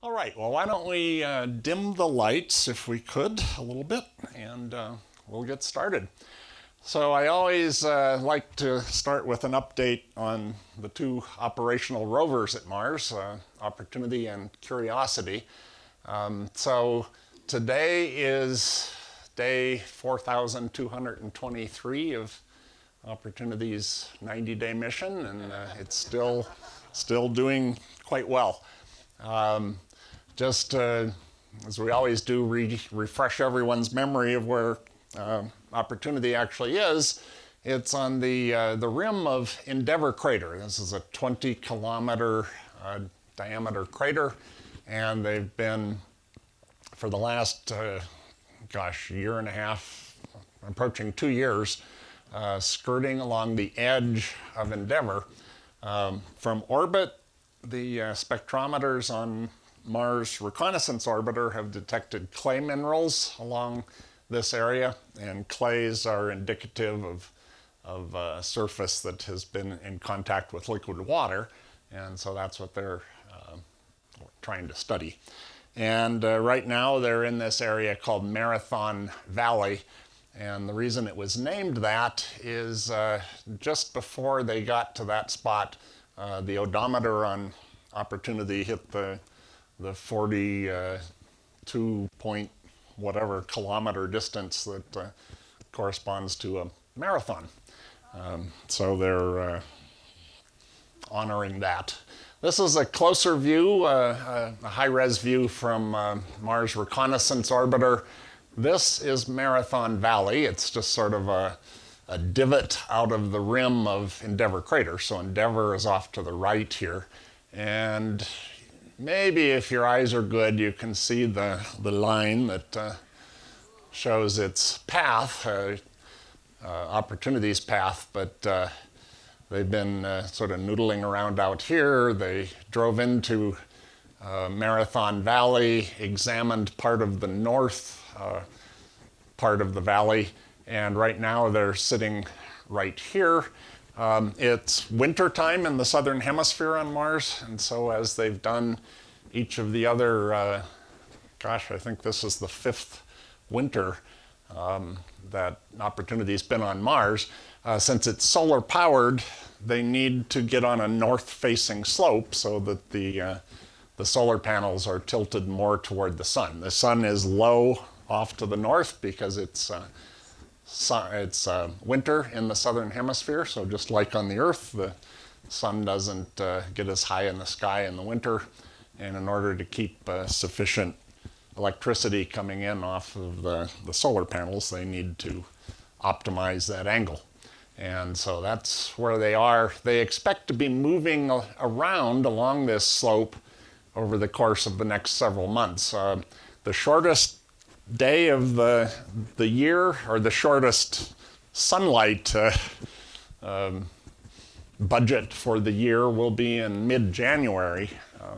All right, well, why don't we dim the lights if we could a little bit, and we'll get started. So I always like to start with an update on the two operational rovers at Mars, Opportunity and Curiosity. So today is day 4,223 of Opportunity's 90-day mission, and it's still doing quite well. Um, just as we always do, refresh everyone's memory of where Opportunity actually is. It's on the rim of Endeavour crater. This is a 20-kilometer diameter crater, and they've been for the last year and a half, approaching 2 years, skirting along the edge of Endeavour. From orbit, the spectrometers on Mars Reconnaissance Orbiter have detected clay minerals along this area, and clays are indicative of a surface that has been in contact with liquid water, and so that's what they're trying to study. And right now they're in this area called Marathon Valley, and the reason it was named that is just before they got to that spot, the odometer on Opportunity hit the 42 point whatever kilometer distance that corresponds to a marathon. So they're honoring that. This is a closer view, a high-res view from Mars Reconnaissance Orbiter. This is Marathon Valley. It's just sort of a divot out of the rim of Endeavour crater. So Endeavour is off to the right here. And maybe if your eyes are good, you can see the line that shows its path, Opportunity's path, but they've been sort of noodling around out here. They drove into Marathon Valley, examined part of the north part of the valley, and right now they're sitting right here. It's winter time in the southern hemisphere on Mars, and so as they've done each of the other, I think this is the fifth winter that Opportunity's been on Mars. Since it's solar powered, they need to get on a north-facing slope so that the solar panels are tilted more toward the sun. The sun is low off to the north because it's winter in the southern hemisphere, so just like on the Earth, the sun doesn't get as high in the sky in the winter, and in order to keep sufficient electricity coming in off of the solar panels, they need to optimize that angle. And so that's where they are. They expect to be moving around along this slope over the course of the next several months. The shortest day of the year, or the shortest sunlight budget for the year, will be in mid-January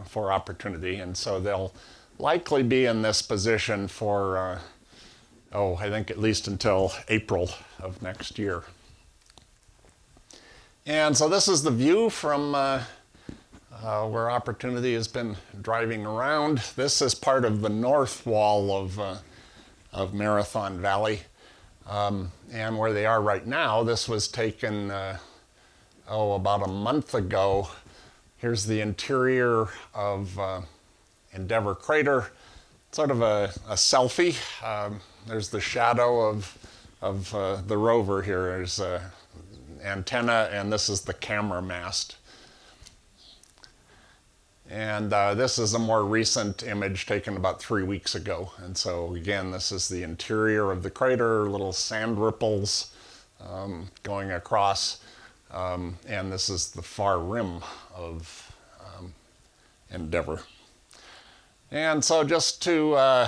for Opportunity, and so they'll likely be in this position for, I think at least until April of next year. And so this is the view from where Opportunity has been driving around. This is part of the north wall of Marathon Valley. And where they are right now, this was taken, about a month ago. Here's the interior of Endeavour crater, sort of a selfie. There's the shadow of the rover here. There's an antenna, and this is the camera mast. And this is a more recent image taken about 3 weeks ago. And so again, this is the interior of the crater, little sand ripples going across. And this is the far rim of Endeavour. And so just to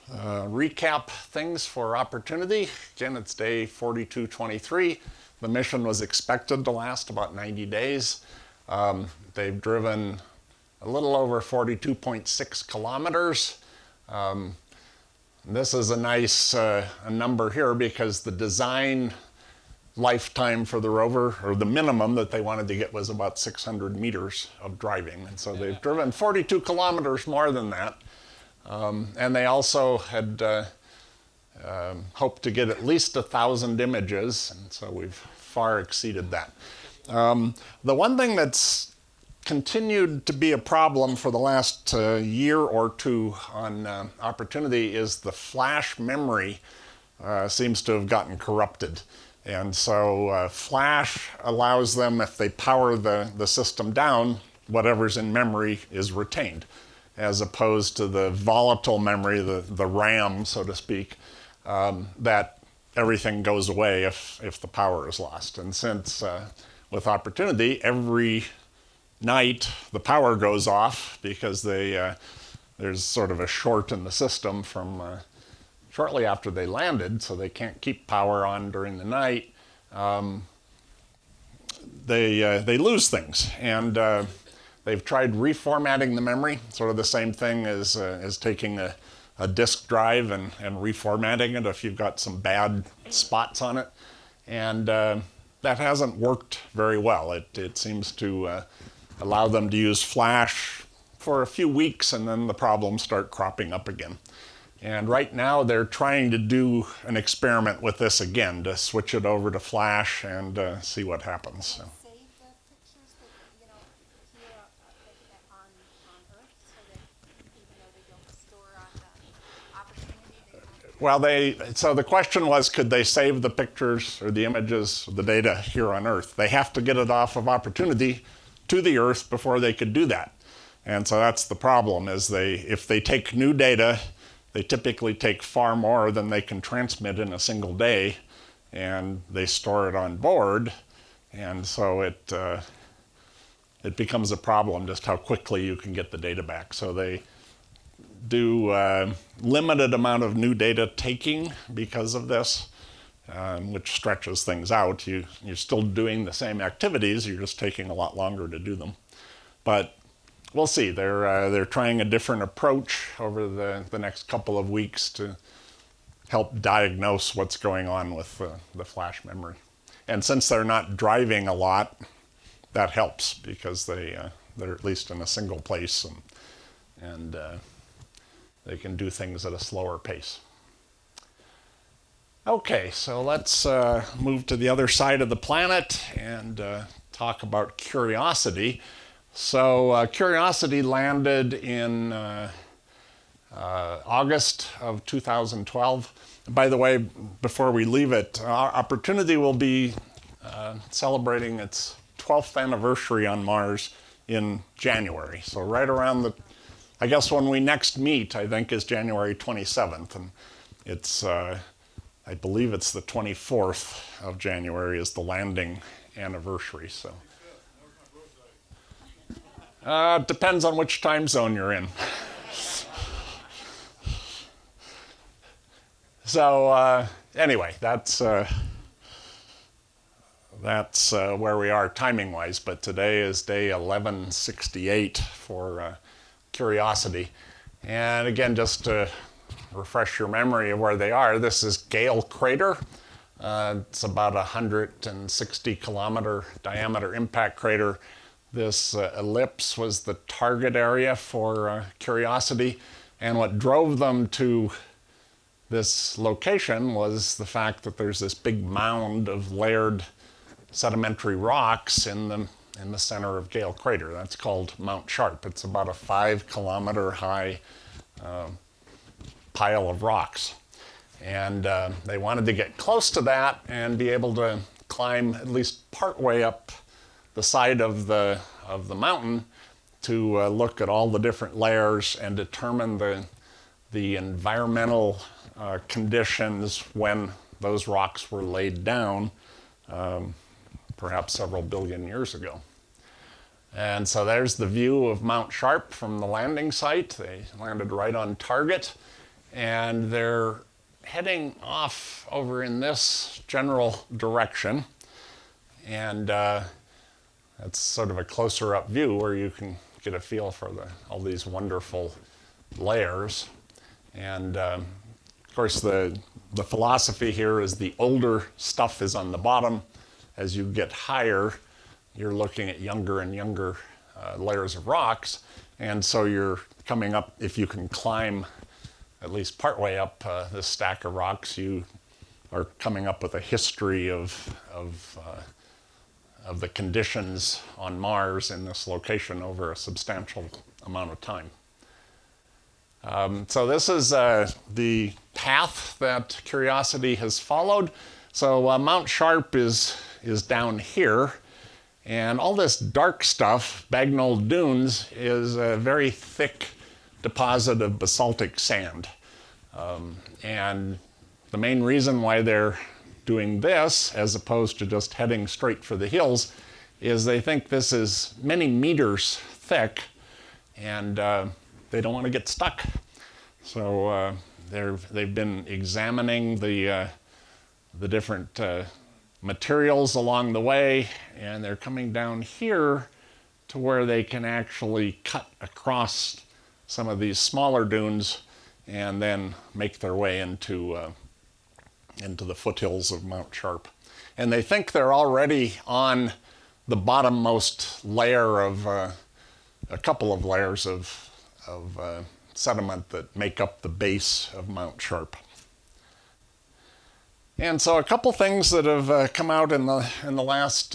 recap things for Opportunity, again, it's day 4223. The mission was expected to last about 90 days. They've driven a little over 42.6 kilometers. This is a nice number here because the design lifetime for the rover, or the minimum that they wanted to get was about 600 meters of driving. And so they've driven 42 kilometers more than that. And they also had hoped to get at least 1,000 images, and so we've far exceeded that. The one thing that's continued to be a problem for the last year or two on Opportunity is the flash memory seems to have gotten corrupted. And so flash allows them, if they power the system down, whatever's in memory is retained, as opposed to the volatile memory, the RAM, so to speak, that everything goes away if the power is lost. And since with Opportunity, every night the power goes off because there's sort of a short in the system from shortly after they landed, so they can't keep power on during the night. They lose things, and they've tried reformatting the memory, sort of the same thing as taking a disk drive and reformatting it if you've got some bad spots on it, and that hasn't worked very well. It seems to allow them to use flash for a few weeks, and then the problems start cropping up again. And right now they're trying to do an experiment with this again, to switch it over to flash and see what happens. So. Save the pictures that, here on Earth, so that even though they don't store on the Opportunity, So the question was, could they save the pictures or the images, the data here on Earth? They have to get it off of Opportunity to the Earth before they could do that. And so that's the problem, is if they take new data, they typically take far more than they can transmit in a single day, and they store it on board, and so it becomes a problem just how quickly you can get the data back. So they do limited amount of new data taking because of this, which stretches things out. You're still doing the same activities, you're just taking a lot longer to do them. But we'll see. They're trying a different approach over the next couple of weeks to help diagnose what's going on with the flash memory. And since they're not driving a lot, that helps, because they're at least in a single place, and they can do things at a slower pace. Okay, so let's move to the other side of the planet and talk about Curiosity. So Curiosity landed in August of 2012. By the way, before we leave it, Opportunity will be celebrating its 12th anniversary on Mars in January. So right around I guess when we next meet, I think, is January 27th. And it's, I believe it's the 24th of January is the landing anniversary. So. Depends on which time zone you're in. So anyway, that's where we are timing-wise. But today is day 1168 for Curiosity. And again, just to refresh your memory of where they are, this is Gale Crater. It's about 160 kilometer diameter impact crater. This ellipse was the target area for Curiosity, and what drove them to this location was the fact that there's this big mound of layered sedimentary rocks in the center of Gale Crater. That's called Mount Sharp. It's about a 5 kilometer high pile of rocks. And they wanted to get close to that and be able to climb at least part way up the side of the mountain to look at all the different layers and determine the environmental conditions when those rocks were laid down, perhaps several billion years ago. And so there's the view of Mount Sharp from the landing site. They landed right on target, and they're heading off over in this general direction. And that's sort of a closer up view where you can get a feel for all these wonderful layers. And of course, the the philosophy here is the older stuff is on the bottom. As you get higher, you're looking at younger and younger layers of rocks. And so you're coming up, if you can climb at least partway up this stack of rocks, you are coming up with a history of the conditions on Mars in this location over a substantial amount of time. So this is the path that Curiosity has followed. So Mount Sharp is down here, and all this dark stuff, Bagnall Dunes, is a very thick deposit of basaltic sand. And the main reason why they're doing this, as opposed to just heading straight for the hills, is they think this is many meters thick, and they don't want to get stuck. So they've been examining the different materials along the way, and they're coming down here to where they can actually cut across some of these smaller dunes and then make their way into the foothills of Mount Sharp. And they think they're already on the bottommost layer of a couple of layers of sediment that make up the base of Mount Sharp. And so a couple things that have come out in the last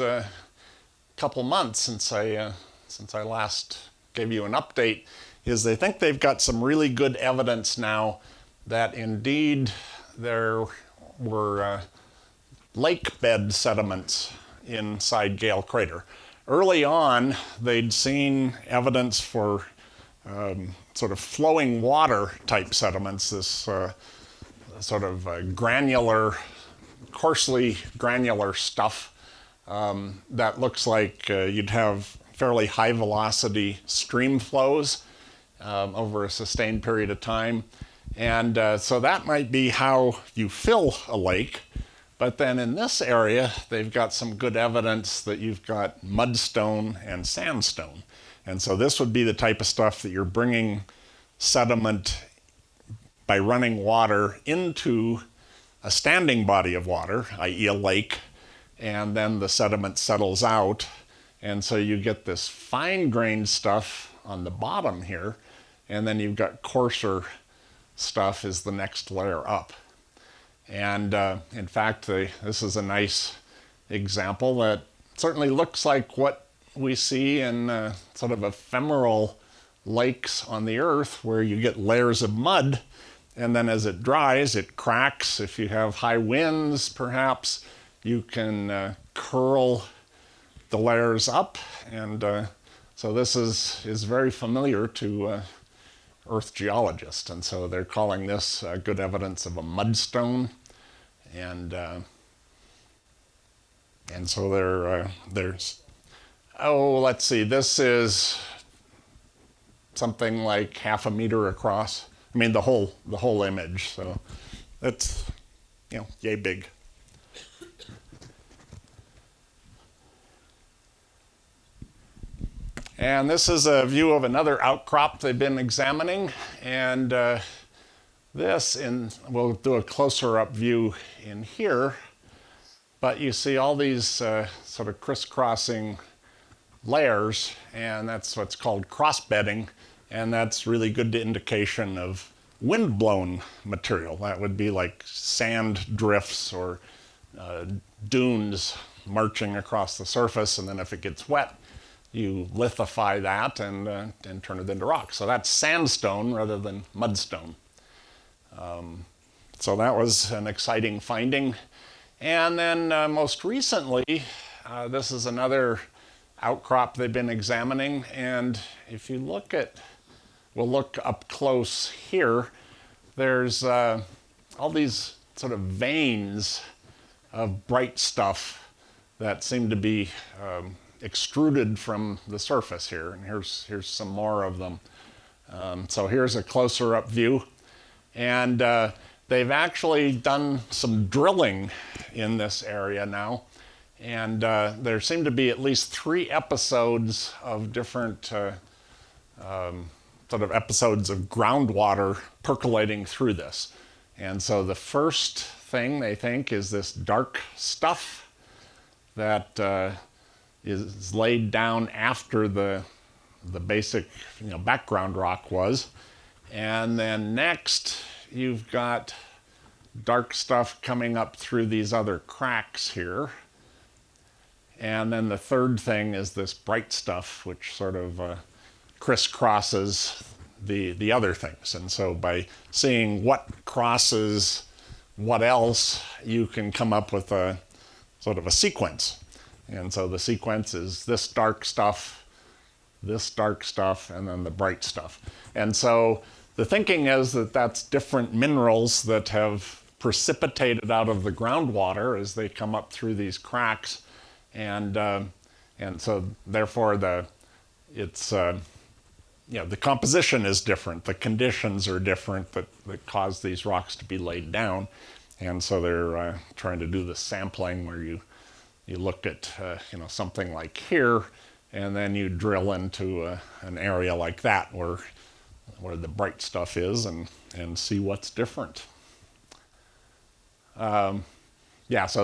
couple months since I last gave you an update is they think they've got some really good evidence now that indeed there were lake bed sediments inside Gale Crater. Early on, they'd seen evidence for sort of flowing water type sediments, this sort of granular, coarsely granular stuff that looks like you'd have fairly high velocity stream flows over a sustained period of time. And so that might be how you fill a lake. But then in this area, they've got some good evidence that you've got mudstone and sandstone. And so this would be the type of stuff that you're bringing sediment by running water into a standing body of water, i.e. a lake, and then the sediment settles out. And so you get this fine-grained stuff on the bottom here, and then you've got coarser stuff is the next layer up. And in fact, this is a nice example that certainly looks like what we see in sort of ephemeral lakes on the Earth, where you get layers of mud, and then as it dries, it cracks. If you have high winds, perhaps, you can curl the layers up. And so this is very familiar to Earth geologists. And so they're calling this good evidence of a mudstone. And so there's, oh, let's see, this is something like 1/2 meter across. I mean, the whole image. So that's, yay big. And this is a view of another outcrop they've been examining. And we'll do a closer up view in here. But you see all these sort of crisscrossing layers, and that's what's called cross-bedding. And that's really good indication of wind-blown material. That would be like sand drifts or dunes marching across the surface, and then if it gets wet, you lithify that and turn it into rock. So that's sandstone rather than mudstone. So that was an exciting finding. And then most recently, this is another outcrop they've been examining. And if you look at, we'll look up close here, there's all these sort of veins of bright stuff that seem to be extruded from the surface here. And here's some more of them. So here's a closer up view. And they've actually done some drilling in this area now. And there seem to be at least 3 episodes of different sort of episodes of groundwater percolating through this. And so the first thing they think is this dark stuff that is laid down after the basic background rock was. And then next you've got dark stuff coming up through these other cracks here. And then the third thing is this bright stuff, which sort of crisscrosses the other things. And so by seeing what crosses what else, you can come up with a sort of a sequence. And so the sequence is this dark stuff, and then the bright stuff. And so the thinking is that that's different minerals that have precipitated out of the groundwater as they come up through these cracks. And so therefore the composition is different. The conditions are different that cause these rocks to be laid down. And so they're trying to do the sampling where you look at something like here, and then you drill into an area like that where the bright stuff is and see what's different. So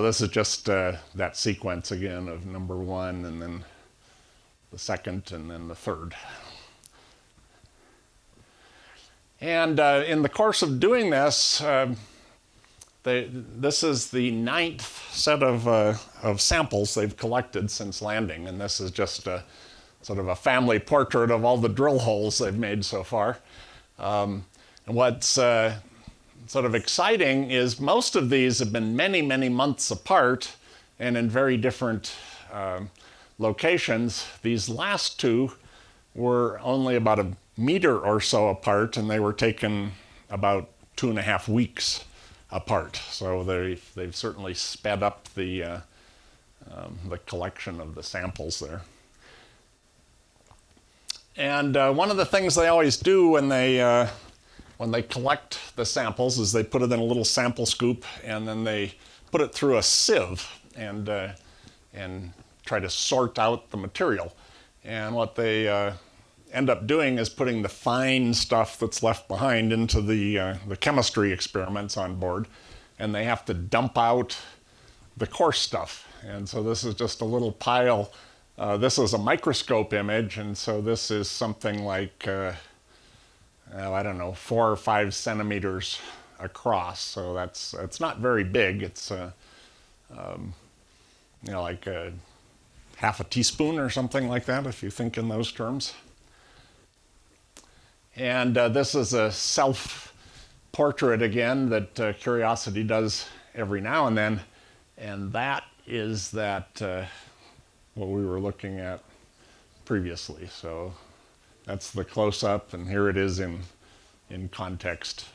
this is just that sequence again of number one, and then the second, and then the third. And in the course of doing this, this is the 9th set of samples they've collected since landing, and this is just a sort of a family portrait of all the drill holes they've made so far. And what's sort of exciting is most of these have been many, many months apart and in very different locations. These last two were only about a meter or so apart, and they were taken about 2.5 weeks apart. So they've certainly sped up the collection of the samples there. And one of the things they always do when they collect the samples is they put it in a little sample scoop, and then they put it through a sieve and try to sort out the material. And what they end up doing is putting the fine stuff that's left behind into the chemistry experiments on board, and they have to dump out the coarse stuff. And so this is just a little pile. This is a microscope image, and so this is something like, 4 or 5 centimeters across. So it's not very big. It's like a half a teaspoon or something like that, if you think in those terms. And this is a self-portrait again that Curiosity does every now and then. And that is what we were looking at previously. So that's the close-up, and here it is in context.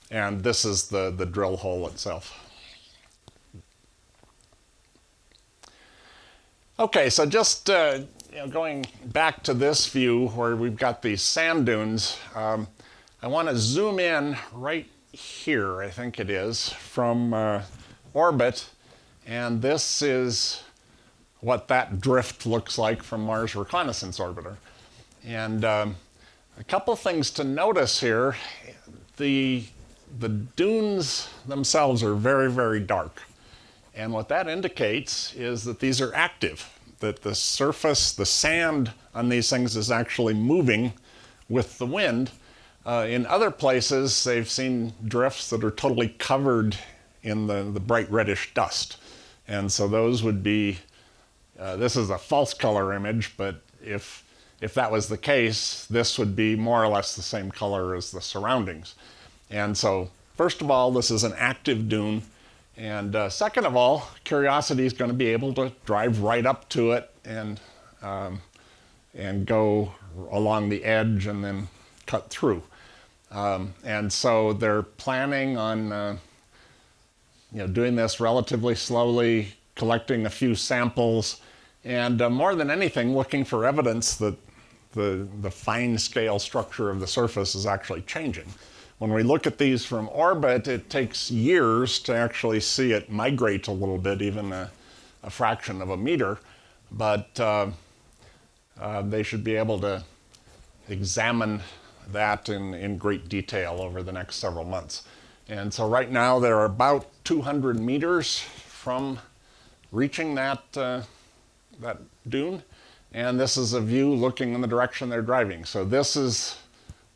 And this is the drill hole itself. Okay, so just going back to this view where we've got these sand dunes, I want to zoom in right here, I think it is, from orbit, and this is what that drift looks like from Mars Reconnaissance Orbiter. And a couple things to notice here. The dunes themselves are very, very dark. And what that indicates is that these are active, that the surface, the sand on these things is actually moving with the wind. In other places, they've seen drifts that are totally covered in the bright reddish dust. And so those would be, this is a false color image, but if that was the case, this would be more or less the same color as the surroundings. And so, first of all, this is an active dune. And second of all, Curiosity is going to be able to drive right up to it and go along the edge and then cut through. And so they're planning on doing this relatively slowly, collecting a few samples, and more than anything, looking for evidence that the fine scale structure of the surface is actually changing. When we look at these from orbit, it takes years to actually see it migrate a little bit, even a fraction of a meter. But they should be able to examine that in great detail over the next several months. And so right now they're about 200 meters from reaching that dune. And this is a view looking in the direction they're driving. So this is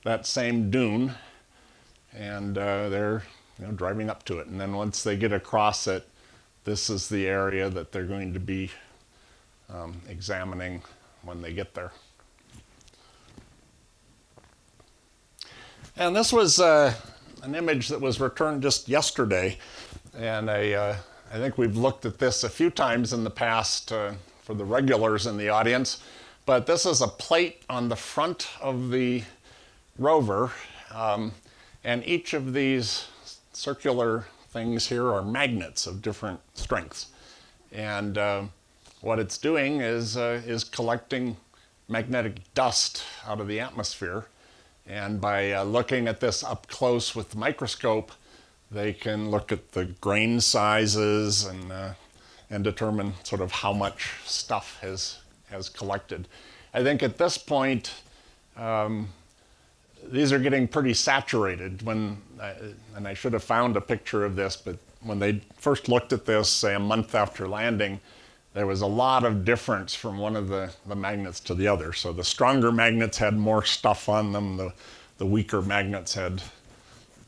that same dune, and they're driving up to it. And then once they get across it, this is the area that they're going to be examining when they get there. And this was an image that was returned just yesterday, and I think we've looked at this a few times in the past for the regulars in the audience, but this is a plate on the front of the rover, and each of these circular things here are magnets of different strengths. And what it's doing is collecting magnetic dust out of the atmosphere. And by looking at this up close with the microscope, they can look at the grain sizes and determine sort of how much stuff has collected. I think at this point, these are getting pretty saturated. And I should have found a picture of this, but when they first looked at this, say a month after landing, there was a lot of difference from one of the magnets to the other. So the stronger magnets had more stuff on them, the weaker magnets had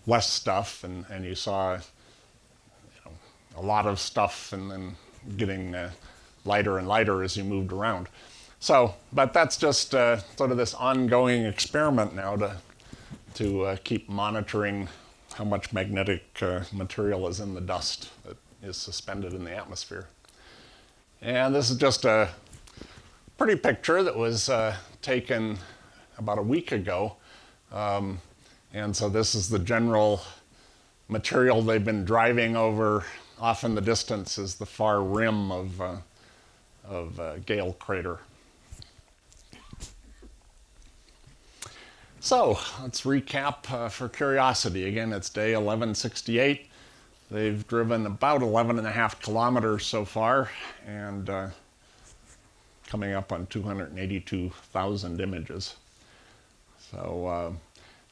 less stuff, and you saw a lot of stuff and then getting lighter and lighter as you moved around. So, but that's just sort of this ongoing experiment now to keep monitoring how much magnetic material is in the dust that is suspended in the atmosphere. And this is just a pretty picture that was taken about a week ago. And so this is the general material they've been driving over. Off in the distance is the far rim of Gale Crater. So let's recap for Curiosity. Again, it's day 1168. They've driven about 11.5 kilometers so far, and coming up on 282,000 images. So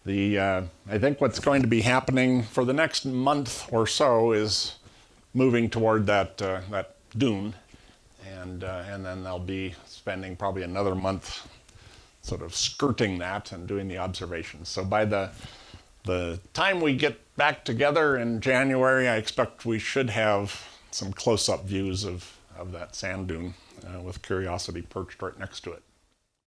I think what's going to be happening for the next month or so is moving toward that dune, and then they'll be spending probably another month sort of skirting that and doing the observations. So by the time we get back together in January, I expect we should have some close-up views of that sand dune with Curiosity perched right next to it.